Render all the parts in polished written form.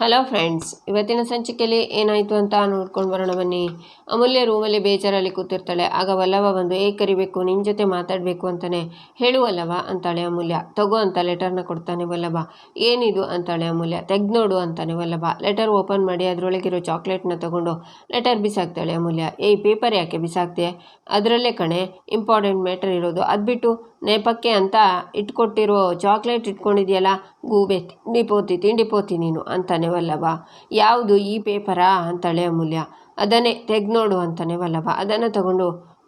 Hello friends, ಇವತ್ತಿನ ಸಂಚಿಕೆಯಲ್ಲಿ ಏನಾಯಿತು ಅಂತ ನೋಡ್ಕೊಂಡು ಬರೋಣ ಬನ್ನಿ. ಅಮೂಲ್ಯ ರೂಮಲ್ಲಿ ಬೇಜಾರಲ್ಲಿ ಕೂತಿರ್ತಾಳೆ. ಆಗ ವಲ್ಲಭ ಬಂದು ಕರಿಬೇಕು, ನಿನ್ನ ಜೊತೆ ಮಾತಾಡಬೇಕು ಅಂತಾನೆ. ಹೇಳು ವಲ್ಲಭ ಅಂತಾಳೆ ಅಮೂಲ್ಯ. ತಗೋ ಅಂತ ಲೆಟರ್ನ ಕೊಡ್ತಾನೆ ವಲ್ಲಭ. ಏನಿದು ಅಂತಾಳೆ ಅಮೂಲ್ಯ. ತೆಗ್ದು ನೋಡು ಅಂತಾನೆ ವಲ್ಲಭ. ಲೆಟರ್ ಓಪನ್ ಮಾಡಿ ಅದರೊಳಗಿರೋ ಚಾಕ್ಲೇಟ್ನ ತಗೊಂಡು ಲೆಟರ್ ಬಿಸಾಕ್ತಾಳೆ ಅಮೂಲ್ಯ. ಪೇಪರ್ ಯಾಕೆ ಬಿಸಾಕ್ತೆ? ಅದರಲ್ಲೇ ಕಣೆ ಇಂಪಾರ್ಟೆಂಟ್ ಮ್ಯಾಟರ್ ಇರೋದು. ಅದು ಬಿಟ್ಟು ನೆಪಕ್ಕೆ ಅಂತ ಇಟ್ಕೊಟ್ಟಿರೋ ಚಾಕ್ಲೇಟ್ ಇಟ್ಕೊಂಡಿದೆಯಲ್ಲ, ಗೂಬೆ ತಿಂಡಿ ಪೋತಿ ನೀನು ಅಂತಾನೆ ವಲ್ಲಭ. ಯಾವುದು ಈ ಪೇಪರಾ ಅಂತಾಳೆ ಅಮೂಲ್ಯ. ಅದನ್ನೇ ತೆಗ್ದು ನೋಡು ಅಂತಾನೆ ವಲ್ಲಭ. ಅದನ್ನು ತಗೊಂಡು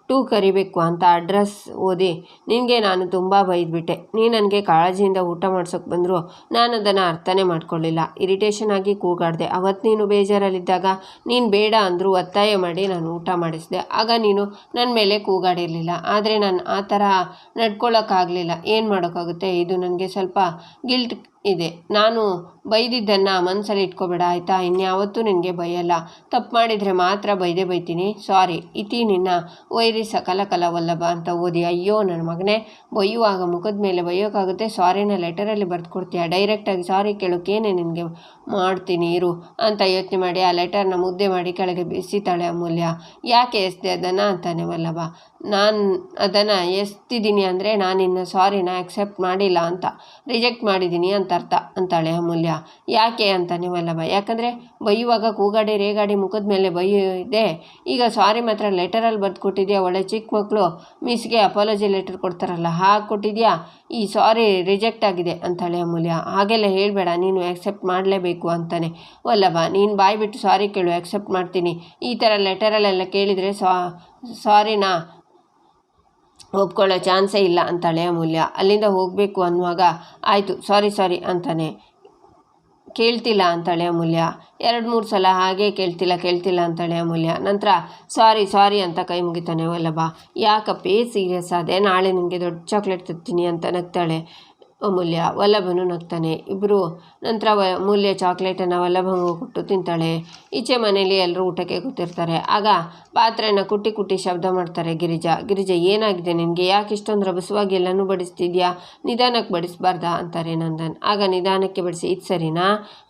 ಟೂ ಕರಿಬೇಕು ಅಂತ ಅಡ್ರೆಸ್ ಓದಿ ನಿನಗೆ ನಾನು ತುಂಬ ಬೈದ್ಬಿಟ್ಟೆ. ನೀನು ನನಗೆ ಕಾಳಜಿಯಿಂದ ಊಟ ಮಾಡ್ಸೋಕೆ ಬಂದರೂ ನಾನು ಅದನ್ನು ಅರ್ಥನೇ ಮಾಡ್ಕೊಳ್ಳಿಲ್ಲ. ಇರಿಟೇಷನ್ ಆಗಿ ಕೂಗಾಡಿದೆ. ಅವತ್ತು ನೀನು ಬೇಜಾರಲ್ಲಿದ್ದಾಗ ನೀನು ಬೇಡ ಅಂದರೂ ಒತ್ತಾಯ ಮಾಡಿ ನಾನು ಊಟ ಮಾಡಿಸಿದೆ. ಆಗ ನೀನು ನನ್ನ ಮೇಲೆ ಕೂಗಾಡಿರಲಿಲ್ಲ. ಆದರೆ ನಾನು ಆ ಥರ ನಡ್ಕೊಳ್ಳೋಕ್ಕಾಗಲಿಲ್ಲ. ಏನು ಮಾಡೋಕ್ಕಾಗುತ್ತೆ? ಇದು ನನಗೆ ಸ್ವಲ್ಪ ಗಿಲ್ಟ್ ಇದೆ. ನಾನು ಬೈದಿದ್ದನ್ನು ಮನಸ್ಸಲ್ಲಿ ಇಟ್ಕೋಬೇಡ ಆಯಿತಾ? ಇನ್ಯಾವತ್ತೂ ನಿನಗೆ ಬೈಯಲ್ಲ. ತಪ್ಪು ಮಾಡಿದರೆ ಮಾತ್ರ ಬೈತೀನಿ. ಸಾರಿ. ಇತಿ ನಿನ್ನ ವೈರಿ ಸಕಲ ವಲ್ಲಭ ಅಂತ ಓದಿ. ಅಯ್ಯೋ ನನ್ನ ಮಗನೇ, ಬೈಯುವಾಗ ಮುಖದ ಮೇಲೆ ಬೈಯೋಕ್ಕಾಗುತ್ತೆ? ಸಾರಿನ ಲೆಟರಲ್ಲಿ ಬರೆದು ಕೊಡ್ತೀಯ? ಡೈರೆಕ್ಟಾಗಿ ಸಾರಿ ಕೇಳೋಕ್ಕೇನೆ ನಿನಗೆ ಮಾಡ್ತೀನಿ ಇರು ಅಂತ ಯೋಚನೆ ಮಾಡಿ ಆ ಲೆಟರ್ನ ಮುದ್ದೆ ಮಾಡಿ ಕೆಳಗೆ ಬಿಸಿತಾಳೆ ಅಮೂಲ್ಯ. ಯಾಕೆ ಎಸ್ದೆ ಅದನ್ನು ಅಂತಾನೆ ವಲ್ಲಭ. ನಾನು ಅದನ್ನು ಎಸ್ತಿದ್ದೀನಿ ಅಂದರೆ ನಾನು ಇನ್ನು ಸಾರಿನ ಆಕ್ಸೆಪ್ಟ್ ಮಾಡಿಲ್ಲ ಅಂತ, ರಿಜೆಕ್ಟ್ ಮಾಡಿದ್ದೀನಿ ಅಂತ ಅರ್ಥ ಅಂತಾಳೆ ಅಮೂಲ್ಯ. ಯಾಕೆ ಅಂತಾನೆ ವಲ್ಲಭ. ಯಾಕಂದರೆ ಬೈಯುವಾಗ ಕೂಗಾಡಿ ರೇಗಾಡಿ ಮುಖದ ಮೇಲೆ ಬೈಯಿದೆ. ಈಗ ಸಾರಿ ಮಾತ್ರ ಲೆಟರಲ್ಲಿ ಬರೆದು ಕೊಟ್ಟಿದ್ಯಾ. ಒಳ್ಳೆ ಚಿಕ್ಕ ಮಕ್ಕಳು ಮಿಸ್ಗೆ ಅಪಾಲಜಿ ಲೆಟರ್ ಕೊಡ್ತಾರಲ್ಲ, ಹಾಗೆ ಕೊಟ್ಟಿದ್ಯಾ. ಈ ಸಾರಿ ರಿಜೆಕ್ಟ್ ಆಗಿದೆ ಅಂತಾಳೆ ಅಮೂಲ್ಯ. ಹಾಗೆಲ್ಲ ಹೇಳಬೇಡ, ನೀನು ಆಕ್ಸೆಪ್ಟ್ ಮಾಡಲೇಬೇಕು ಅಂತಾನೆ ವಲ್ಲಭ. ನೀನು ಬಾಯಿ ಬಿಟ್ಟು ಸಾರಿ ಕೇಳು, ಆಕ್ಸೆಪ್ಟ್ ಮಾಡ್ತೀನಿ. ಈ ಥರ ಲೆಟರಲ್ಲೆಲ್ಲ ಕೇಳಿದರೆ ಸಾರಿನ ಒಪ್ಕೊಳ್ಳೋ ಚಾನ್ಸೇ ಇಲ್ಲ ಅಂತಾಳೆ ಅಮೂಲ್ಯ. ಅಲ್ಲಿಂದ ಹೋಗಬೇಕು ಅನ್ನುವಾಗ ಆಯಿತು ಸಾರಿ ಅಂತಾನೆ. ಕೇಳ್ತಿಲ್ಲ ಅಂತಾಳೆ ಅಮೂಲ್ಯ. 2-3 ಸಲ ಹಾಗೆ ಕೇಳ್ತಿಲ್ಲ ಅಂತಾಳೆ ಅಮೂಲ್ಯ. ನಂತರ ಸಾರಿ ಅಂತ ಕೈ ಮುಗಿತಾನೆ ವಲ್ಲಭ. ಯಾಕಪ್ಪೇ ಸೀರಿಯಸ್ ಆದೆ? ನಾಳೆ ನಿನಗೆ ದೊಡ್ಡ ಚಾಕ್ಲೇಟ್ ತರ್ತೀನಿ ಅಂತ ನಗ್ತಾಳೆ ಅಮೂಲ್ಯ. ವಲ್ಲಭನು ನಗ್ತಾನೆ. ಇಬ್ಬರು ನಂತರ ಅಮೂಲ್ಯ ಚಾಕ್ಲೇಟನ್ನು ವಲ್ಲಭಂಗೂ ಕೊಟ್ಟು ತಿಂತಾಳೆ. ಈಚೆ ಮನೆಯಲ್ಲಿ ಎಲ್ಲರೂ ಊಟಕ್ಕೆ ಕೂತಿರ್ತಾರೆ. ಆಗ ಪಾತ್ರೆನ ಕುಟ್ಟಿ ಶಬ್ದ ಮಾಡ್ತಾರೆ ಗಿರಿಜಾ ಏನಾಗಿದೆ ನಿನಗೆ? ಯಾಕೆ ಇಷ್ಟೊಂದು ರಭಸವಾಗಿ ಎಲ್ಲನೂ ಬಡಿಸ್ತಿದ್ಯಾ? ನಿಧಾನಕ್ಕೆ ಬಡಿಸ್ಬಾರ್ದಾ ಅಂತಾರೆ ನಂದನ್. ಆಗ ನಿಧಾನಕ್ಕೆ ಬಡಿಸಿ ಇದು ಸರಿನಾ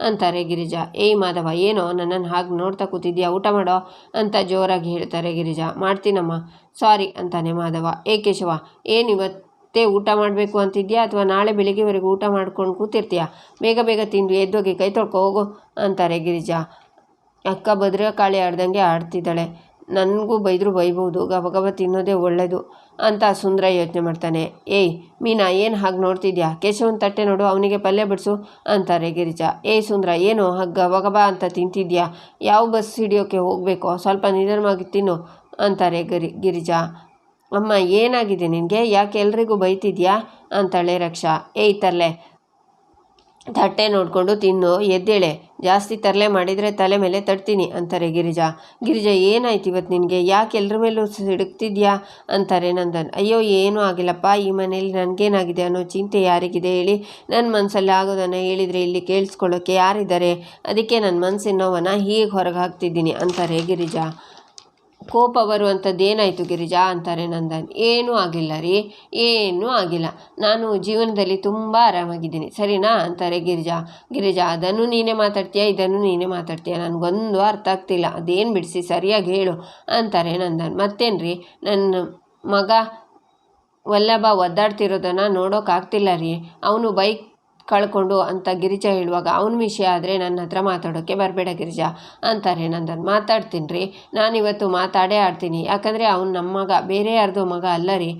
ಅಂತಾರೆ ಗಿರಿಜಾ. ಮಾಧವ, ಏನೋ ನನ್ನನ್ನು ಹಾಗೆ ನೋಡ್ತಾ ಕೂತಿದ್ಯಾ? ಊಟ ಮಾಡೋ ಅಂತ ಜೋರಾಗಿ ಹೇಳ್ತಾರೆ ಗಿರಿಜಾ. ಮಾಡ್ತೀನಮ್ಮ, ಸಾರಿ ಅಂತಾನೆ ಮಾಧವ. ಕೇಶವ, ಏನಿವತ್ತು ಊಟ ಮಾಡಬೇಕು ಅಂತಿದ್ಯಾ ಅಥವಾ ನಾಳೆ ಬೆಳಿಗ್ಗೆವರೆಗೂ ಊಟ ಮಾಡ್ಕೊಂಡು ಕೂತಿರ್ತೀಯ? ಬೇಗ ತಿಂದು ಎದ್ದೋಗಿ ಕೈ ತೊಳ್ಕೊ ಹೋಗು ಅಂತಾರೆ ಗಿರಿಜಾ. ಅಕ್ಕ ಭದ್ರಕಾಳಿ ಆಡ್ದಂಗೆ ಆಡ್ತಿದ್ದಾಳೆ. ನನಗೂ ಬೈದರೂ ಬೈಬೋದು, ಗಬಗಬ ತಿನ್ನೋದೇ ಒಳ್ಳೆಯದು ಅಂತ ಸುಂದರ ಯೋಚನೆ ಮಾಡ್ತಾನೆ. ಮೀನಾ, ಏನು ಹಾಗೆ ನೋಡ್ತಿದ್ಯಾ? ಕೇಶವನ ತಟ್ಟೆ ನೋಡು, ಅವನಿಗೆ ಪಲ್ಯ ಬಿಡಿಸು ಅಂತಾರೆ ಗಿರಿಜಾ. ಸುಂದರ, ಏನು ಹಾಗೆ ಗಬಗಬ ಅಂತ ತಿಂತಿದ್ಯಾ? ಯಾವ ಬಸ್ ಹಿಡಿಯೋಕ್ಕೆ ಹೋಗಬೇಕು? ಸ್ವಲ್ಪ ನಿಧಾನವಾಗಿ ತಿನ್ನು ಅಂತಾರೆ ಗಿರಿಜಾ. ಅಮ್ಮ, ಏನಾಗಿದೆ ನಿನಗೆ? ಯಾಕೆ ಎಲ್ರಿಗೂ ಬೈತಿದ್ಯಾ ಅಂತಾಳೆ ರಕ್ಷಾ. ತರಲೆ ತಟ್ಟೆ ನೋಡಿಕೊಂಡು ತಿನ್ನು, ಎದ್ದೇಳೆ. ಜಾಸ್ತಿ ತರಲೆ ಮಾಡಿದರೆ ತಲೆ ಮೇಲೆ ತಡ್ತೀನಿ ಅಂತಾರೆ ಗಿರಿಜಾ. ಏನಾಯ್ತು ಇವತ್ತು ನಿನಗೆ? ಯಾಕೆ ಎಲ್ಲರ ಮೇಲೂ ಸಿಡುಕ್ತಿದ್ಯಾ ಅಂತಾರೆ ನಂದನ್. ಅಯ್ಯೋ ಏನೂ ಆಗಿಲ್ಲಪ್ಪ. ಈ ಮನೇಲಿ ನನಗೇನಾಗಿದೆ ಅನ್ನೋ ಚಿಂತೆ ಯಾರಿಗಿದೆ ಹೇಳಿ? ನನ್ನ ಮನಸ್ಸಲ್ಲಿ ಆಗೋದನ್ನು ಹೇಳಿದರೆ ಇಲ್ಲಿ ಕೇಳಿಸ್ಕೊಳ್ಳೋಕ್ಕೆ ಯಾರಿದ್ದಾರೆ? ಅದಕ್ಕೆ ನನ್ನ ಮನಸ್ಸಿನೋವನ್ನು ಹೀಗೆ ಹೊರಗೆ ಹಾಕ್ತಿದ್ದೀನಿ ಅಂತಾರೆ ಗಿರಿಜಾ. ಕೋಪ ಬರುವಂಥದ್ದೇನಾಯಿತು ಗಿರಿಜಾ ಅಂತಾರೆ ನಂದನ್. ಏನೂ ಆಗಿಲ್ಲ ರೀ, ಏನೂ ಆಗಿಲ್ಲ. ನಾನು ಜೀವನದಲ್ಲಿ ತುಂಬ ಆರಾಮಾಗಿದ್ದೀನಿ, ಸರಿನಾ ಅಂತಾರೆ ಗಿರಿಜಾ. ಅದನ್ನು ನೀನೇ ಮಾತಾಡ್ತೀಯಾ, ಇದನ್ನು ನೀನೇ ಮಾತಾಡ್ತೀಯಾ? ನನಗೊಂದು ಅರ್ಥ ಆಗ್ತಿಲ್ಲ. ಅದೇನು ಬಿಡಿಸಿ ಸರಿಯಾಗಿ ಹೇಳು ಅಂತಾರೆ ನಂದನ್. ಮತ್ತೇನ್ರಿ, ನನ್ನ ಮಗ ವಲ್ಲಭ ಒದ್ದಾಡ್ತಿರೋದನ್ನು ನೋಡೋಕ್ಕಾಗ್ತಿಲ್ಲ ರೀ. ಅವನು ಬೈಕ್ ಕಳ್ಕೊಂಡು ಅಂತ ಗಿರಿಜಾ ಹೇಳುವಾಗ ಅವನ ವಿಷಯ ಆದರೆ ನನ್ನ ಹತ್ರ ಮಾತಾಡೋಕ್ಕೆ ಬರಬೇಡ ಗಿರಿಜಾ ಅಂತಾರೆ ನಂದನ್. ಮಾತಾಡ್ತೀನಿ ರೀ, ನಾನಿವತ್ತು ಮಾತಾಡೇ ಆಡ್ತೀನಿ. ಯಾಕಂದರೆ ಅವನು ನಮ್ಮ ಮಗ, ಬೇರೆ ಯಾರ್ದೋ ಮಗ ಅಲ್ಲ ರೀ.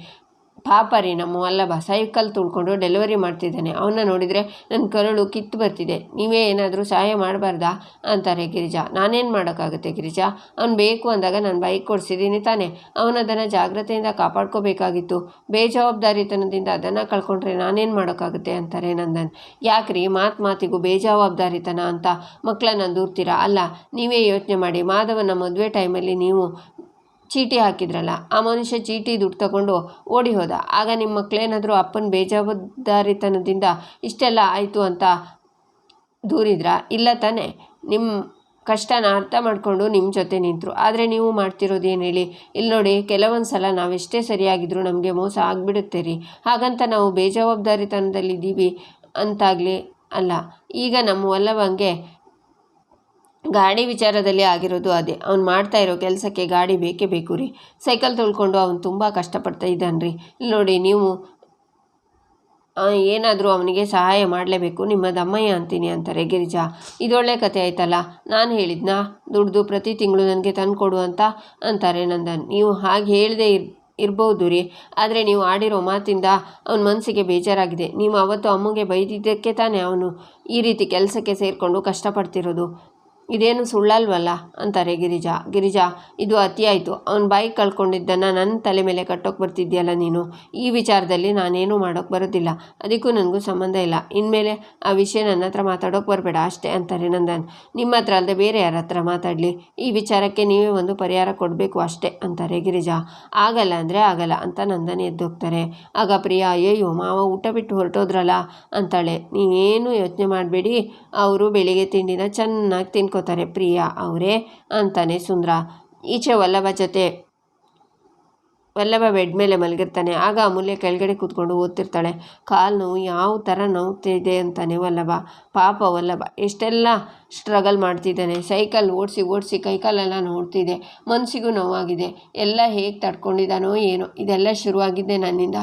ಪಾಪ ರೀ, ನಮ್ಮ ವಲ್ಲಭ ಸೈಕಲ್ ತುಳ್ಕೊಂಡು ಡೆಲಿವರಿ ಮಾಡ್ತಿದ್ದಾನೆ. ಅವನ್ನ ನೋಡಿದರೆ ನನ್ನ ಕರುಳು ಕಿತ್ತು ಬರ್ತಿದೆ. ನೀವೇ ಏನಾದರೂ ಸಹಾಯ ಮಾಡಬಾರ್ದಾ ಅಂತಾರೆ ಗಿರಿಜಾ. ನಾನೇನು ಮಾಡೋಕ್ಕಾಗುತ್ತೆ ಗಿರಿಜಾ? ಅವ್ನು ಬೇಕು ಅಂದಾಗ ನಾನು ಬೈಕ್ ಕೊಡಿಸಿದ್ದೀನಿ ತಾನೆ. ಅವನದನ್ನು ಜಾಗ್ರತೆಯಿಂದ ಕಾಪಾಡ್ಕೋಬೇಕಾಗಿತ್ತು. ಬೇಜವಾಬ್ದಾರಿತನದಿಂದ ಅದನ್ನು ಕಳ್ಕೊಂಡ್ರೆ ನಾನೇನು ಮಾಡೋಕ್ಕಾಗುತ್ತೆ ಅಂತಾರೆ ನಂದನ್. ಯಾಕ್ರಿ ಮಾತಿಗೂ ಬೇಜವಾಬ್ದಾರಿತನ ಅಂತ ಮಕ್ಕಳನ್ನ ದೂರ್ತೀರಾ? ಅಲ್ಲ, ನೀವೇ ಯೋಚನೆ ಮಾಡಿ. ಮಾಧವನ ಮದುವೆ ಟೈಮಲ್ಲಿ ನೀವು ಚೀಟಿ ಹಾಕಿದ್ರಲ್ಲ, ಆ ಮನುಷ್ಯ ಚೀಟಿ ದುಡ್ಡು ತಗೊಂಡು ಓಡಿ ಹೋದ. ಆಗ ನಿಮ್ಮ ಮಕ್ಕಳೇನಾದರೂ ಅಪ್ಪನ ಬೇಜವಾಬ್ದಾರಿತನದಿಂದ ಇಷ್ಟೆಲ್ಲ ಆಯಿತು ಅಂತ ದೂರಿದ್ರಾ? ಇಲ್ಲ ತಾನೆ. ನಿಮ್ಮ ಕಷ್ಟನ ಅರ್ಥ ಮಾಡಿಕೊಂಡು ನಿಮ್ಮ ಜೊತೆ ನಿಂತರು. ಆದರೆ ನೀವು ಮಾಡ್ತಿರೋದೇನು ಹೇಳಿ? ಇಲ್ಲಿ ನೋಡಿ, ಕೆಲವೊಂದು ಸಲ ನಾವೆಷ್ಟೇ ಸರಿಯಾಗಿದ್ದರೂ ನಮಗೆ ಮೋಸ ಆಗಿಬಿಡುತ್ತೆ ರೀ. ಹಾಗಂತ ನಾವು ಬೇಜವಾಬ್ದಾರಿತನದಲ್ಲಿದ್ದೀವಿ ಅಂತಾಗಲಿ ಅಲ್ಲ. ಈಗ ನಮ್ಮ ವಲ್ಲಭಂಗೆ ಗಾಡಿ ವಿಚಾರದಲ್ಲಿ ಆಗಿರೋದು ಅದೇ. ಅವ್ನು ಮಾಡ್ತಾ ಇರೋ ಕೆಲಸಕ್ಕೆ ಗಾಡಿ ಬೇಕೇ ಬೇಕು ರೀ. ಸೈಕಲ್ ತೊಳ್ಕೊಂಡು ಅವ್ನು ತುಂಬ ಕಷ್ಟಪಡ್ತಾ ಇದ್ದಾನೆ ರೀ. ಇಲ್ಲಿ ನೋಡಿ, ನೀವು ಏನಾದರೂ ಅವನಿಗೆ ಸಹಾಯ ಮಾಡಲೇಬೇಕು. ನಿಮ್ಮ ದಮ್ಮಯ್ಯ ಅಂತೀನಿ ಅಂತಾರೆ ಗಿರಿಜಾ. ಇದೊಳ್ಳೆ ಕತೆ ಆಯ್ತಲ್ಲ, ನಾನು ಹೇಳಿದ್ನಾ ದುಡ್ದು ಪ್ರತಿ ತಿಂಗಳು ನನಗೆ ತಂದು ಕೊಡು ಅಂತಾರೆ ನಂದನ್. ನೀವು ಹಾಗೆ ಹೇಳದೆ ಇರ್ಬೋದು ರೀ, ಆದರೆ ನೀವು ಆಡಿರೋ ಮಾತಿಂದ ಅವನ ಮನಸ್ಸಿಗೆ ಬೇಜಾರಾಗಿದೆ. ನೀವು ಅವತ್ತು ಅಮ್ಮಗೆ ಬೈದಿದ್ದಕ್ಕೆ ತಾನೇ ಅವನು ಈ ರೀತಿ ಕೆಲಸಕ್ಕೆ ಸೇರಿಕೊಂಡು ಕಷ್ಟಪಡ್ತಿರೋದು. ಇದೇನು ಸುಳ್ಳಲ್ವಲ್ಲ ಅಂತಾರೆ ಗಿರಿಜಾ, ಇದು ಅತಿಯಾಯಿತು. ಅವನ ಬೈಕ್ ಕಳ್ಕೊಂಡಿದ್ದನ್ನು ನನ್ನ ತಲೆ ಮೇಲೆ ಕಟ್ಟೋಕೆ ಬರ್ತಿದ್ಯಲ್ಲ ನೀನು. ಈ ವಿಚಾರದಲ್ಲಿ ನಾನೇನು ಮಾಡೋಕ್ಕೆ ಬರೋದಿಲ್ಲ, ಅದಕ್ಕೂ ನನಗೂ ಸಂಬಂಧ ಇಲ್ಲ. ಇನ್ಮೇಲೆ ಆ ವಿಷಯ ನನ್ನ ಹತ್ರ ಮಾತಾಡೋಕೆ ಬರಬೇಡ ಅಷ್ಟೇ ಅಂತಾರೆ ನಂದನ್. ನಿಮ್ಮ ಹತ್ರ ಅಲ್ಲದೆ ಬೇರೆ ಯಾರ ಹತ್ರ ಮಾತಾಡಲಿ? ಈ ವಿಚಾರಕ್ಕೆ ನೀವೇ ಒಂದು ಪರಿಹಾರ ಕೊಡಬೇಕು ಅಷ್ಟೇ ಅಂತಾರೆ ಗಿರಿಜಾ. ಆಗಲ್ಲ ಅಂದರೆ ಆಗಲ್ಲ ಅಂತ ನಂದನ್ ಎದ್ದೋಗ್ತಾರೆ. ಆಗ ಪ್ರಿಯಾ, ಅಯ್ಯೋ ಮಾವ ಊಟ ಬಿಟ್ಟು ಹೊರಟೋದ್ರಲ್ಲ ಅಂತಾಳೆ. ನೀವೇನು ಯೋಚನೆ ಮಾಡಬೇಡಿ, ಅವರು ಬೆಳಿಗ್ಗೆ ತಿಂಡಿನ ಚೆನ್ನಾಗಿ ತಿನ್ಕೋತಾರೆ ಪ್ರಿಯಾ ಅವರೇ ಅಂತಾನೆ ಸುಂದ್ರ. ಈಚೆ ವಲ್ಲಭ ಬೆಡ್ ಮೇಲೆ ಮಲಗಿರ್ತಾನೆ. ಆಗ ಅಮೂಲ್ಯ ಕೆಳಗಡೆ ಕೂತ್ಕೊಂಡು ಓದ್ತಿರ್ತಾಳೆ. ಕಾಲು ನೋವು ಯಾವ ಥರ ನೋವ್ತಿದೆ ಅಂತಾನೆ ವಲ್ಲಭ. ಪಾಪ ವಲ್ಲಭ ಎಷ್ಟೆಲ್ಲ ಸ್ಟ್ರಗಲ್ ಮಾಡ್ತಿದ್ದಾನೆ. ಸೈಕಲ್ ಓಡಿಸಿ ಕೈಕಾಲೆಲ್ಲ ನೋಡ್ತಿದೆ, ಮನಸ್ಸಿಗೂ ನೋವಾಗಿದೆ. ಎಲ್ಲ ಹೇಗೆ ತಡ್ಕೊಂಡಿದ್ದಾನೋ ಏನೋ. ಇದೆಲ್ಲ ಶುರುವಾಗಿದ್ದೆ ನನ್ನಿಂದ.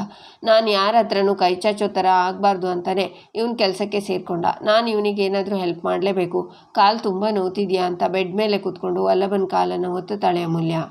ನಾನು ಯಾರ ಹತ್ರನೂ ಕೈ ಚಾಚೋ ಥರ ಆಗಬಾರ್ದು ಅಂತಾನೆ ಇವನು ಕೆಲಸಕ್ಕೆ ಸೇರಿಕೊಂಡ. ನಾನು ಇವನಿಗೆ ಏನಾದರೂ ಹೆಲ್ಪ್ ಮಾಡಲೇಬೇಕು. ಕಾಲು ತುಂಬ ನೋವ್ತಿದ್ಯಾ ಅಂತ ಬೆಡ್ ಮೇಲೆ ಕೂತ್ಕೊಂಡು ವಲ್ಲಭನ ಕಾಲನ್ನು ಒತ್ತುತ್ತಾಳೆ ಅಮೂಲ್ಯ.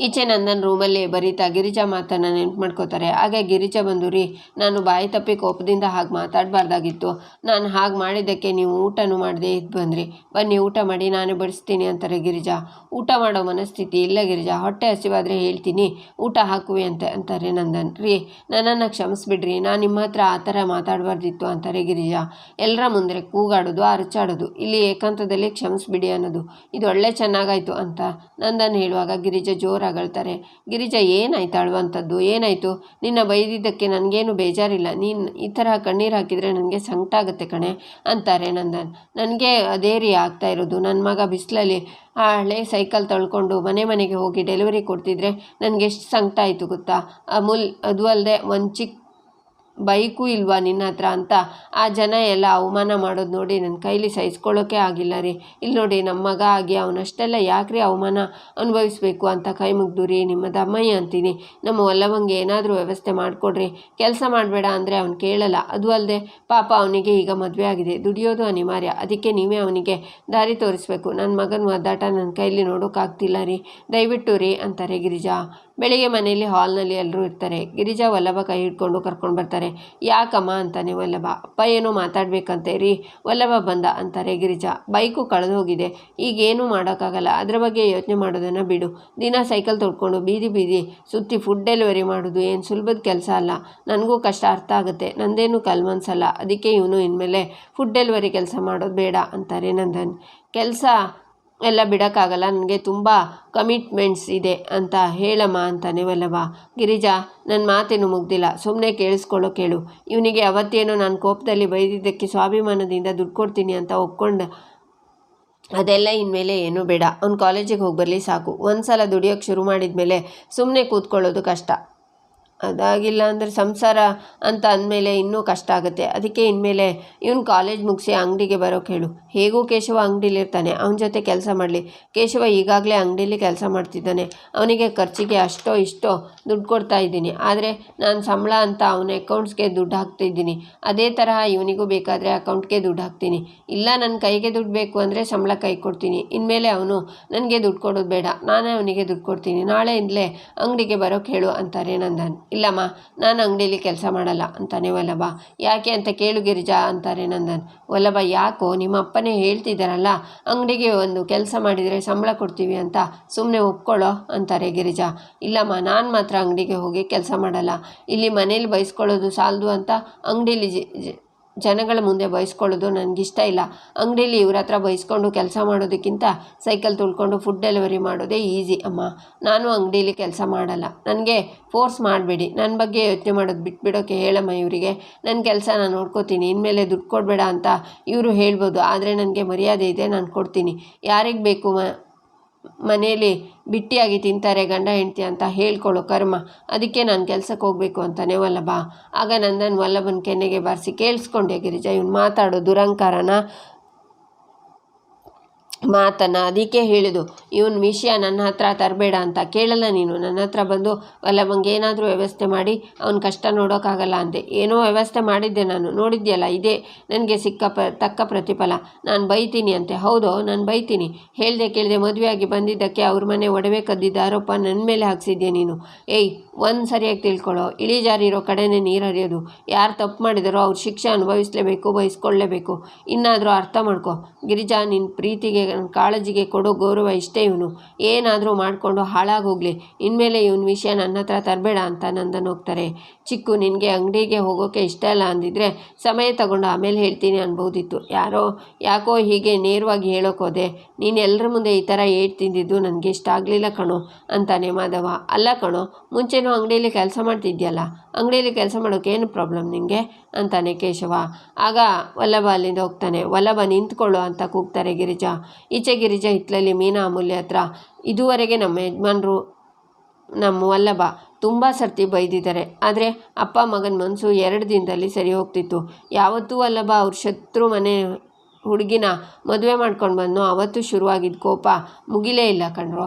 ಈಚೆ ನಂದನ್ ರೂಮಲ್ಲಿ ಬರೀತಾ ಗಿರಿಜಾ ಮಾತನ್ನು ನೆನ್ಪು ಮಾಡ್ಕೋತಾರೆ. ಹಾಗೆ ಗಿರಿಜಾ ಬಂದು, ರೀ ನಾನು ಬಾಯಿ ತಪ್ಪಿ ಕೋಪದಿಂದ ಹಾಗೆ ಮಾತಾಡಬಾರ್ದಾಗಿತ್ತು. ನಾನು ಹಾಗೆ ಮಾಡಿದ್ದಕ್ಕೆ ನೀವು ಊಟನೂ ಮಾಡದೆ ಇದ್ದು ಬಂದ್ರಿ. ಬನ್ನಿ ಊಟ ಮಾಡಿ, ನಾನೇ ಬಡಿಸ್ತೀನಿ ಅಂತಾರೆ ಗಿರಿಜಾ. ಊಟ ಮಾಡೋ ಮನಸ್ಥಿತಿ ಇಲ್ಲ ಗಿರಿಜಾ, ಹೊಟ್ಟೆ ಹಸಿವಾದರೆ ಹೇಳ್ತೀನಿ, ಊಟ ಹಾಕುವೆ ಅಂತಾರೆ ನಂದನ್. ರೀ ನನ್ನನ್ನು ಕ್ಷಮಿಸ್ಬಿಡ್ರಿ, ನಾನು ನಿಮ್ಮ ಹತ್ರ ಆ ಥರ ಮಾತಾಡಬಾರ್ದಿತ್ತು ಅಂತಾರೆ ಗಿರಿಜಾ. ಎಲ್ಲರ ಮುಂದೆ ಕೂಗಾಡೋದು, ಅರಚಾಡೋದು, ಇಲ್ಲಿ ಏಕಾಂತದಲ್ಲಿ ಕ್ಷಮಿಸ್ಬಿಡಿ ಅನ್ನೋದು, ಇದು ಒಳ್ಳೆ ಚೆನ್ನಾಗಾಯ್ತು ಅಂತ ನಂದನ್ ಹೇಳುವಾಗ ಗಿರಿಜಾ ಜೋರಾಗಿ ಅಗಳ್ತಾರೆ. ಗಿರಿಜಾ, ಏನಾಯ್ತು ಅಳುವಂಥದ್ದು? ಏನಾಯಿತು? ನಿನ್ನ ಬೈದಿದ್ದಕ್ಕೆ ನನಗೇನು ಬೇಜಾರಿಲ್ಲ. ನೀನು ಈ ಥರ ಕಣ್ಣೀರು ಹಾಕಿದರೆ ನನಗೆ ಸಂಕಟ ಆಗುತ್ತೆ ಕಣೆ ಅಂತಾರೆ ನಂದನ್. ನನಗೆ ಅದೇ ರೀ ಆಗ್ತಾ ಇರೋದು. ನನ್ನ ಮಗ ಬಿಸಿಲಲ್ಲಿ ಆ ಹಳೆ ಸೈಕಲ್ ತಳ್ಕೊಂಡು ಮನೆಗೆ ಹೋಗಿ ಡೆಲಿವರಿ ಕೊಡ್ತಿದ್ರೆ ನನಗೆ ಎಷ್ಟು ಸಂಕಟ ಆಯಿತು ಗೊತ್ತಾ? ಅದು ಅಲ್ಲದೆ ಒಂದು ಚಿಕ್ಕ ಬೈಕು ಇಲ್ವಾ ನಿನ್ನ ಹತ್ರ ಅಂತ ಆ ಜನ ಎಲ್ಲ ಅವಮಾನ ಮಾಡೋದು ನೋಡಿ ನನ್ನ ಕೈಲಿ ಸಹಿಸ್ಕೊಳ್ಳೋಕೆ ಆಗಿಲ್ಲ ರೀ. ಇಲ್ಲಿ ನೋಡಿ, ನಮ್ಮ ಮಗ ಆಗಿ ಅವನಷ್ಟೆಲ್ಲ ಯಾಕ್ರಿ ಅವಮಾನ ಅನುಭವಿಸ್ಬೇಕು ಅಂತ ಕೈ ಮುಗ್ದು ರೀ ನಿಮ್ಮ ದಮ್ಮಯ್ಯ ಅಂತೀನಿ. ನಮ್ಮ ವಲ್ಲಭಂಗೆ ಏನಾದರೂ ವ್ಯವಸ್ಥೆ ಮಾಡಿಕೊಡ್ರಿ. ಕೆಲಸ ಮಾಡಬೇಡ ಅಂದರೆ ಅವನು ಕೇಳಲ್ಲ. ಅದು ಅಲ್ಲದೆ ಪಾಪ ಅವನಿಗೆ ಈಗ ಮದುವೆ ಆಗಿದೆ, ದುಡಿಯೋದು ಅನಿವಾರ್ಯ. ಅದಕ್ಕೆ ನೀವೇ ಅವನಿಗೆ ದಾರಿ ತೋರಿಸ್ಬೇಕು. ನನ್ನ ಮಗನ ಒದ್ದಾಟ ನನ್ನ ಕೈಲಿ ನೋಡೋಕ್ಕಾಗ್ತಿಲ್ಲ ರೀ, ದಯವಿಟ್ಟು ರೀ ಅಂತಾರೆ ಗಿರಿಜಾ. ಬೆಳಿಗ್ಗೆ ಮನೆಯಲ್ಲಿ ಹಾಲ್ನಲ್ಲಿ ಎಲ್ಲರೂ ಇರ್ತಾರೆ. ಗಿರಿಜಾ ವಲ್ಲಭ ಕೈ ಹಿಡ್ಕೊಂಡು ಕರ್ಕೊಂಡು ಬರ್ತಾರೆ. ಯಾಕಮ್ಮ ಅಂತಾನೆ ವಲ್ಲಭ. ಅಪ್ಪ ಏನೋ ಮಾತಾಡಬೇಕಂತೆ ರೀ. ವಲ್ಲಭ ಬಂದ ಅಂತಾರೆ ಗಿರಿಜಾ. ಬೈಕು ಕಳೆದು ಹೋಗಿದೆ, ಈಗೇನೂ ಮಾಡೋಕ್ಕಾಗಲ್ಲ, ಅದ್ರ ಬಗ್ಗೆ ಯೋಚನೆ ಮಾಡೋದನ್ನು ಬಿಡು. ದಿನ ಸೈಕಲ್ ತೊಡ್ಕೊಂಡು ಬೀದಿ ಸುತ್ತಿ ಫುಡ್ ಡೆಲಿವರಿ ಮಾಡೋದು ಏನು ಸುಲಭದ ಕೆಲಸ ಅಲ್ಲ. ನನಗೂ ಕಷ್ಟ ಅರ್ಥ ಆಗುತ್ತೆ, ನಂದೇನು ಕಲ್ಮನ್ಸಲ್ಲ. ಅದಕ್ಕೆ ಇವನು ಇನ್ಮೇಲೆ ಫುಡ್ ಡೆಲಿವರಿ ಕೆಲಸ ಮಾಡೋದು ಬೇಡ ಅಂತಾರೆ ನಂದನ್. ಕೆಲಸ ಎಲ್ಲ ಬಿಡೋಕ್ಕಾಗಲ್ಲ, ನನಗೆ ತುಂಬ ಕಮಿಟ್ಮೆಂಟ್ಸ್ ಇದೆ ಅಂತ ಹೇಳಮ್ಮ ಅಂತಾನೆ ವಲ್ಲಭ. ಗಿರಿಜಾ, ನನ್ನ ಮಾತೇನು ಮುಗ್ದಿಲ್ಲ, ಸುಮ್ಮನೆ ಕೇಳಿಸ್ಕೊಳ್ಳೋ. ಇವನಿಗೆ ಅವತ್ತೇನೋ ನಾನು ಕೋಪದಲ್ಲಿ ಬೈದಿದ್ದಕ್ಕೆ ಸ್ವಾಭಿಮಾನದಿಂದ ದುಡ್ಡು ಕೊಡ್ತೀನಿ ಅಂತ ಒಪ್ಕೊಂಡು, ಅದೆಲ್ಲ ಇನ್ಮೇಲೆ ಏನೂ ಬೇಡ. ಅವ್ನು ಕಾಲೇಜಿಗೆ ಹೋಗಿ ಬರಲಿ ಸಾಕು. ಒಂದು ಸಲ ದುಡಿಯೋಕ್ಕೆ ಶುರು ಮಾಡಿದ ಮೇಲೆ ಸುಮ್ಮನೆ ಕೂತ್ಕೊಳ್ಳೋದು ಕಷ್ಟ. ಅದಾಗಿಲ್ಲ ಅಂದರೆ ಸಂಸಾರ ಅಂತ ಅಂದಮೇಲೆ ಇನ್ನೂ ಕಷ್ಟ ಆಗುತ್ತೆ. ಅದಕ್ಕೆ ಇನ್ಮೇಲೆ ಇವನು ಕಾಲೇಜ್ ಮುಗಿಸಿ ಅಂಗಡಿಗೆ ಬರೋಕ್ಕೆ ಹೇಳು. ಹೇಗೂ ಕೇಶವ ಅಂಗಡಿಲಿರ್ತಾನೆ, ಅವನ ಜೊತೆ ಕೆಲಸ ಮಾಡಲಿ. ಕೇಶವ ಈಗಾಗಲೇ ಅಂಗಡಿಲಿ ಕೆಲಸ ಮಾಡ್ತಿದ್ದಾನೆ, ಅವನಿಗೆ ಖರ್ಚಿಗೆ ಅಷ್ಟೋ ಇಷ್ಟೋ ದುಡ್ಡು ಕೊಡ್ತಾ ಇದ್ದೀನಿ. ಆದರೆ ನಾನು ಸಂಬಳ ಅಂತ ಅವನ ಅಕೌಂಟ್ಸ್ಗೆ ದುಡ್ಡು ಹಾಕ್ತಿದ್ದೀನಿ. ಅದೇ ತರಹ ಇವನಿಗೂ ಬೇಕಾದರೆ ಅಕೌಂಟ್ಗೆ ದುಡ್ಡು ಹಾಕ್ತೀನಿ. ಇಲ್ಲ ನನ್ನ ಕೈಗೆ ದುಡ್ಡು ಬೇಕು ಅಂದರೆ ಸಂಬಳ ಕೈ ಕೊಡ್ತೀನಿ. ಇನ್ಮೇಲೆ ಅವನು ನನಗೆ ದುಡ್ಡು ಕೊಡೋದು ಬೇಡ, ನಾನೇ ಅವನಿಗೆ ದುಡ್ಡು ಕೊಡ್ತೀನಿ. ನಾಳೆಯಿಂದಲೇ ಅಂಗಡಿಗೆ ಬರೋಕ್ಕೆ ಹೇಳು ಅಂತಾರೆ ನಂದನ್. ಇಲ್ಲಮ್ಮ, ನಾನು ಅಂಗಡಿಯಲ್ಲಿ ಕೆಲಸ ಮಾಡಲ್ಲ ಅಂತಾನೆ ವಲ್ಲಭ. ಯಾಕೆ ಅಂತ ಕೇಳು ಗಿರಿಜಾ ಅಂತಾರೆ ನಂದನ್. ವಲ್ಲಭ, ಯಾಕೋ ನಿಮ್ಮ ಅಪ್ಪನೇ ಹೇಳ್ತಿದ್ದಾರಲ್ಲ, ಅಂಗಡಿಗೆ ಒಂದು ಕೆಲಸ ಮಾಡಿದರೆ ಸಂಬಳ ಕೊಡ್ತೀವಿ ಅಂತ, ಸುಮ್ಮನೆ ಒಪ್ಕೊಳ್ಳೋ ಅಂತಾರೆ ಗಿರಿಜಾ. ಇಲ್ಲಮ್ಮ, ನಾನು ಮಾತ್ರ ಅಂಗಡಿಗೆ ಹೋಗಿ ಕೆಲಸ ಮಾಡಲ್ಲ. ಇಲ್ಲಿ ಮನೇಲಿ ಬಯಸ್ಕೊಳ್ಳೋದು ಸಾಲದು ಅಂತ ಅಂಗಡಿಲಿ ಜನಗಳ ಮುಂದೆ ಬಯಸ್ಕೊಳ್ಳೋದು ನನಗಿಷ್ಟ ಇಲ್ಲ. ಅಂಗಡಿಲಿ ಇವ್ರ ಹತ್ರ ಬಯಸ್ಕೊಂಡು ಕೆಲಸ ಮಾಡೋದಕ್ಕಿಂತ ಸೈಕಲ್ ತುಳ್ಕೊಂಡು ಫುಡ್ ಡೆಲಿವರಿ ಮಾಡೋದೇ ಈಸಿ ಅಮ್ಮ. ನಾನು ಅಂಗಡಿಲಿ ಕೆಲಸ ಮಾಡಲ್ಲ. ನನಗೆ ಫೋರ್ಸ್ ಮಾಡಬೇಡಿ. ನನ್ನ ಬಗ್ಗೆ ಯೋಚನೆ ಮಾಡೋದು ಬಿಟ್ಬಿಡೋಕ್ಕೆ ಹೇಳಮ್ಮ ಇವರಿಗೆ. ನನ್ನ ಕೆಲಸ ನಾನು ನೋಡ್ಕೋತೀನಿ. ಇನ್ಮೇಲೆ ದುಡ್ಡು ಕೊಡಬೇಡ ಅಂತ ಇವರು ಹೇಳ್ಬೋದು, ಆದರೆ ನನಗೆ ಮರ್ಯಾದೆ ಇದೆ, ನಾನು ಕೊಡ್ತೀನಿ. ಯಾರಿಗೆ ಬೇಕು ಮನೇಲಿ ಬಿಟ್ಟಿಯಾಗಿ ತಿಂತಾರೆ ಗಂಡ ಹೆಂಡತಿ ಅಂತ ಹೇಳ್ಕೊಳ್ಳೋ ಕರ್ಮ. ಅದಕ್ಕೆ ನಾನು ಕೆಲಸಕ್ಕೆ ಹೋಗಬೇಕು ಅಂತಾನೆ ವಲ್ಲಭ. ಆಗ ನಂದನ್ ವಲ್ಲಭನ ಕೆನ್ನೆಗೆ ಬಾರಿಸಿ, ಕೇಳಿಸ್ಕೊಂಡೆ ಗಿರಿಜಾ ಇವನು ಮಾತಾಡೋ ದುರಂಕಾರನ? ಮಾತನ್ನು ಅದಕ್ಕೆ ಹೇಳಿದು ಇವನ ವಿಷಯ ನನ್ನ ಹತ್ರ ತರಬೇಡ ಅಂತ. ಕೇಳಲ್ಲ ನೀನು, ನನ್ನ ಹತ್ರ ಬಂದು ವಲ್ಲಭಂಗೆ ಏನಾದರೂ ವ್ಯವಸ್ಥೆ ಮಾಡಿ ಅವನ ಕಷ್ಟ ನೋಡೋಕ್ಕಾಗಲ್ಲ ಅಂದೆ. ಏನೋ ವ್ಯವಸ್ಥೆ ಮಾಡಿದ್ದೆ ನಾನು, ನೋಡಿದ್ಯಲ್ಲ, ಇದೇ ನನಗೆ ತಕ್ಕ ಪ್ರತಿಫಲ. ನಾನು ಬೈತೀನಿ ಅಂತೆ. ಹೌದು, ನಾನು ಬೈತೀನಿ. ಹೇಳ್ದೆ ಕೇಳದೆ ಮದುವೆಯಾಗಿ ಬಂದಿದ್ದಕ್ಕೆ ಅವ್ರ ಮನೆ ಒಡವೆ ಕದ್ದಿದ್ದ ಆರೋಪ ನನ್ನ ಮೇಲೆ ಹಾಕ್ಸಿದ್ಯೆ ನೀನು. ಏಯ್, ಒಂದು ಸರಿಯಾಗಿ ತಿಳ್ಕೊಳ್ಳೋ, ಇಳಿಜಾರಿರೋ ಕಡೆನೇ ನೀರು ಹರಿಯೋದು. ಯಾರು ತಪ್ಪು ಮಾಡಿದಾರೋ ಅವ್ರ ಶಿಕ್ಷೆ ಅನುಭವಿಸಲೇಬೇಕು, ಬಯಸ್ಕೊಳ್ಳೇಬೇಕು. ಇನ್ನಾದರೂ ಅರ್ಥ ಮಾಡ್ಕೊ ಗಿರಿಜಾ. ನಿನ್ನ ಪ್ರೀತಿಗೆ, ಕಾಳಜಿಗೆ ಕೊಡೋ ಗೌರವ ಇಷ್ಟೇ. ಇವನು ಏನಾದರೂ ಮಾಡಿಕೊಂಡು ಹಾಳಾಗೋಗ್ಲಿ, ಇನ್ಮೇಲೆ ಇವನ ವಿಷಯ ನನ್ನ ಹತ್ರ ತರಬೇಡ ಅಂತ ನಂದನ್ ಹೋಗ್ತಾರೆ. ಚಿಕ್ಕು, ನಿನಗೆ ಅಂಗಡಿಗೆ ಹೋಗೋಕ್ಕೆ ಇಷ್ಟ ಇಲ್ಲ ಅಂದಿದ್ರೆ ಸಮಯ ತಗೊಂಡು ಆಮೇಲೆ ಹೇಳ್ತೀನಿ ಅನ್ಬೋದಿತ್ತು. ಯಾಕೋ ಹೀಗೆ ನೇರವಾಗಿ ಹೇಳೋಕೋದೆ. ನೀನು ಎಲ್ಲರ ಮುಂದೆ ಈ ಥರ ಏಟ್ ತಿಂದಿದ್ದು ನನಗೆ ಇಷ್ಟ ಆಗಲಿಲ್ಲ ಕಣೋ ಅಂತಾನೆ ಮಾಧವ. ಅಲ್ಲ ಕಣೋ, ಮುಂಚೆನೂ ಅಂಗಡಿಯಲ್ಲಿ ಕೆಲಸ ಮಾಡ್ತಿದ್ಯಲ್ಲ, ಅಂಗಡಿಯಲ್ಲಿ ಕೆಲಸ ಮಾಡೋಕೆ ಏನು ಪ್ರಾಬ್ಲಮ್ ನಿನಗೆ ಅಂತಾನೆ ಕೇಶವ. ಆಗ ವಲ್ಲಭ ಅಲ್ಲಿಂದ ಹೋಗ್ತಾನೆ. ವಲ್ಲಭ, ನಿಂತ್ಕೊಳ್ಳೋ ಅಂತ ಕೂಗ್ತಾರೆ ಗಿರಿಜಾ. ಈಚೆ ಗಿರಿಜಾ ಹಿತ್ತಲಲ್ಲಿ ಮೀನಾ ಅಮೂಲ್ಯ ಹತ್ರ, ಇದುವರೆಗೆ ನಮ್ಮ ಯಜಮಾನರು ನಮ್ಮ ವಲ್ಲಭ ತುಂಬ ಸರ್ತಿ ಬೈದಿದ್ದಾರೆ. ಆದರೆ ಅಪ್ಪ ಮಗನ ಮನಸ್ಸು 2 ದಿನದಲ್ಲಿ ಸರಿ ಹೋಗ್ತಿತ್ತು. ಯಾವತ್ತೂ ವಲ್ಲಭ ಅವ್ರ ಶತ್ರು ಮನೆ ಹುಡುಗಿನ ಮದುವೆ ಮಾಡ್ಕೊಂಡು ಬಂದು ಅವತ್ತು ಶುರುವಾಗಿದ್ದ ಕೋಪ ಮುಗಿಲೇ ಇಲ್ಲ ಕಣ್ರೋ.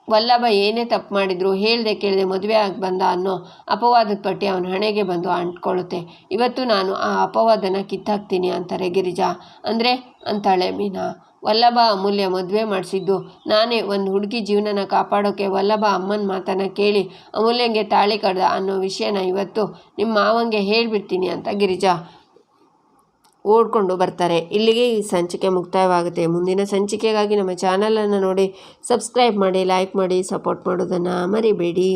ವಲ್ಲಭ ಏನೇ ತಪ್ಪು ಮಾಡಿದ್ರು ಹೇಳ್ದೆ ಕೇಳದೆ ಮದುವೆ ಆಗಿ ಬಂದ ಅನ್ನೋ ಅಪವಾದದ ಪಟ್ಟಿ ಅವನ ಹಣೆಗೆ ಬಂದು ಅಂಟ್ಕೊಳ್ಳುತ್ತೆ. ಇವತ್ತು ನಾನು ಆ ಅಪವಾದನ ಕಿತ್ತಾಕ್ತೀನಿ ಅಂತಾರೆ ಗಿರಿಜಾ. ಅಂದರೆ ಅಂತಾಳೆ ಮೀನಾ. ವಲ್ಲಭ ಅಮೂಲ್ಯ ಮದುವೆ ಮಾಡಿಸಿದ್ದು ನಾನೇ. ಒಂದು ಹುಡುಗಿ ಜೀವನನ ಕಾಪಾಡೋಕ್ಕೆ ವಲ್ಲಭ ಅಮ್ಮನ ಮಾತನ್ನು ಕೇಳಿ ಅಮೂಲ್ಯಂಗೆ ತಾಳಿ ಕಡ್ದ ಅನ್ನೋ ವಿಷಯನ ಇವತ್ತು ನಿಮ್ಮ ಮಾವಂಗೆ ಹೇಳಿಬಿಡ್ತೀನಿ ಅಂತ ಗಿರಿಜಾ ಓಡ್ಕೊಂಡು ಬರ್ತಾರೆ. ಇಲ್ಲಿಗೆ ಈ ಸಂಚಿಕೆ ಮುಕ್ತಾಯವಾಗುತ್ತೆ. ಮುಂದಿನ ಸಂಚಿಕೆಗಾಗಿ ನಮ್ಮ ಚಾನಲನ್ನು ನೋಡಿ ಸಬ್ಸ್ಕ್ರೈಬ್ ಮಾಡಿ, ಲೈಕ್ ಮಾಡಿ, ಸಪೋರ್ಟ್ ಮಾಡೋದನ್ನು ಮರಿಬೇಡಿ.